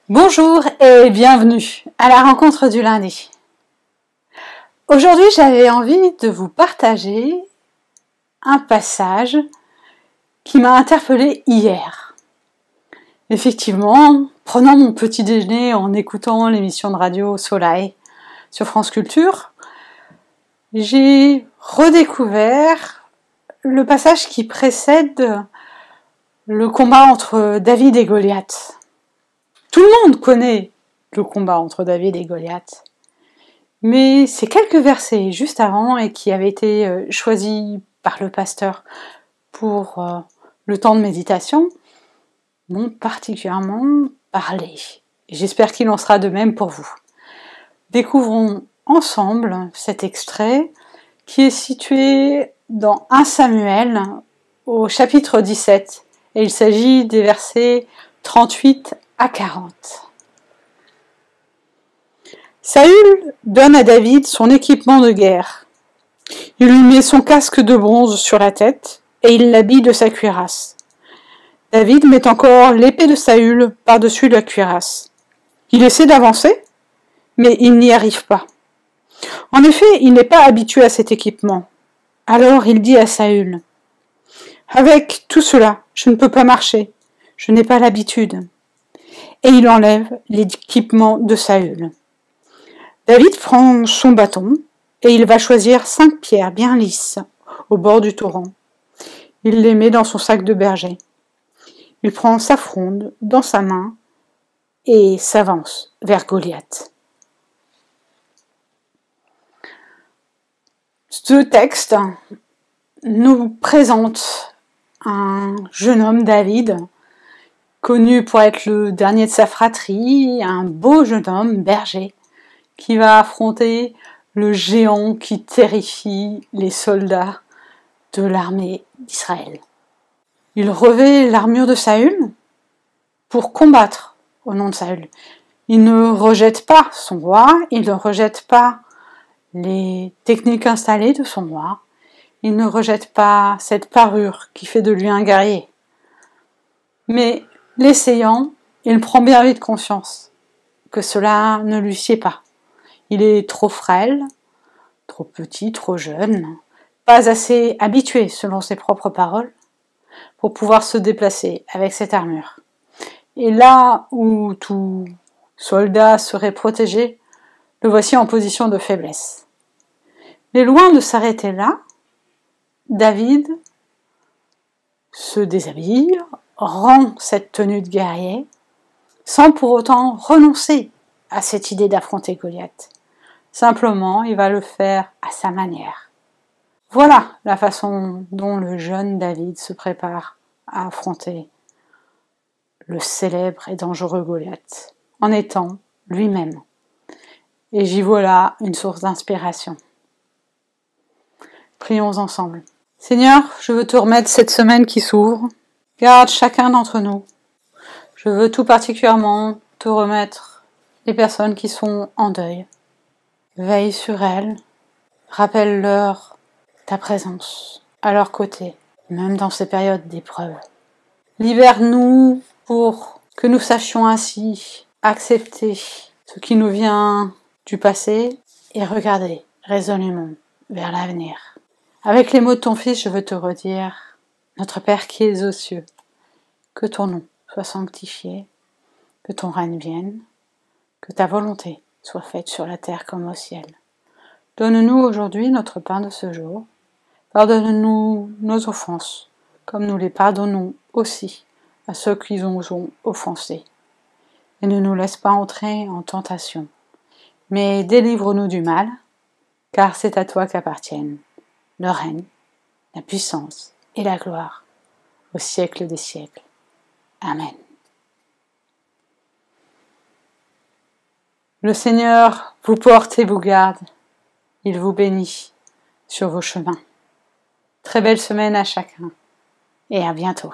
Bonjour et bienvenue à la rencontre du lundi. Aujourd'hui, j'avais envie de vous partager un passage qui m'a interpellée hier. Effectivement, prenant mon petit déjeuner en écoutant l'émission de radio Soleil sur France Culture, j'ai redécouvert le passage qui précède le combat entre David et Goliath. Tout le monde connaît le combat entre David et Goliath. Mais ces quelques versets juste avant et qui avaient été choisis par le pasteur pour le temps de méditation m'ont particulièrement parlé. Et j'espère qu'il en sera de même pour vous. Découvrons ensemble cet extrait qui est situé dans 1 Samuel au chapitre 17. Et il s'agit des versets 38 à 40. Saül donne à David son équipement de guerre. Il lui met son casque de bronze sur la tête et il l'habille de sa cuirasse. David met encore l'épée de Saül par-dessus la cuirasse. Il essaie d'avancer, mais il n'y arrive pas. En effet, il n'est pas habitué à cet équipement. Alors il dit à Saül : « Avec tout cela, je ne peux pas marcher. Je n'ai pas l'habitude. » Et il enlève l'équipement de Saül. David prend son bâton et il va choisir 5 pierres bien lisses au bord du torrent. Il les met dans son sac de berger. Il prend sa fronde dans sa main et s'avance vers Goliath. Ce texte nous présente un jeune homme, David, connu pour être le dernier de sa fratrie, un beau jeune homme, berger, qui va affronter le géant qui terrifie les soldats de l'armée d'Israël. Il revêt l'armure de Saül pour combattre au nom de Saül. Il ne rejette pas son roi, il ne rejette pas les techniques installées de son roi, il ne rejette pas cette parure qui fait de lui un guerrier. Mais l'essayant, il prend bien vite conscience que cela ne lui sied pas. Il est trop frêle, trop petit, trop jeune, pas assez habitué, selon ses propres paroles, pour pouvoir se déplacer avec cette armure. Et là où tout soldat serait protégé, le voici en position de faiblesse. Mais loin de s'arrêter là, David se déshabille, rend cette tenue de guerrier, sans pour autant renoncer à cette idée d'affronter Goliath. Simplement, il va le faire à sa manière. Voilà la façon dont le jeune David se prépare à affronter le célèbre et dangereux Goliath, en étant lui-même. Et j'y vois là une source d'inspiration. Prions ensemble. Seigneur, je veux te remettre cette semaine qui s'ouvre. Garde chacun d'entre nous. Je veux tout particulièrement te remettre les personnes qui sont en deuil. Veille sur elles, rappelle-leur ta présence à leur côté, même dans ces périodes d'épreuve. Libère-nous pour que nous sachions ainsi accepter ce qui nous vient du passé et regarder résolument vers l'avenir. Avec les mots de ton Fils, je veux te redire, notre Père qui es aux cieux, que ton nom soit sanctifié, que ton règne vienne, que ta volonté soit faite sur la terre comme au ciel. Donne-nous aujourd'hui notre pain de ce jour. Pardonne-nous nos offenses, comme nous les pardonnons aussi à ceux qui nous ont offensés. Et ne nous laisse pas entrer en tentation, mais délivre-nous du mal, car c'est à toi qu'appartiennent le règne, la puissance et la gloire, au siècle des siècles. Amen. Le Seigneur vous porte et vous garde. Il vous bénit sur vos chemins. Très belle semaine à chacun et à bientôt.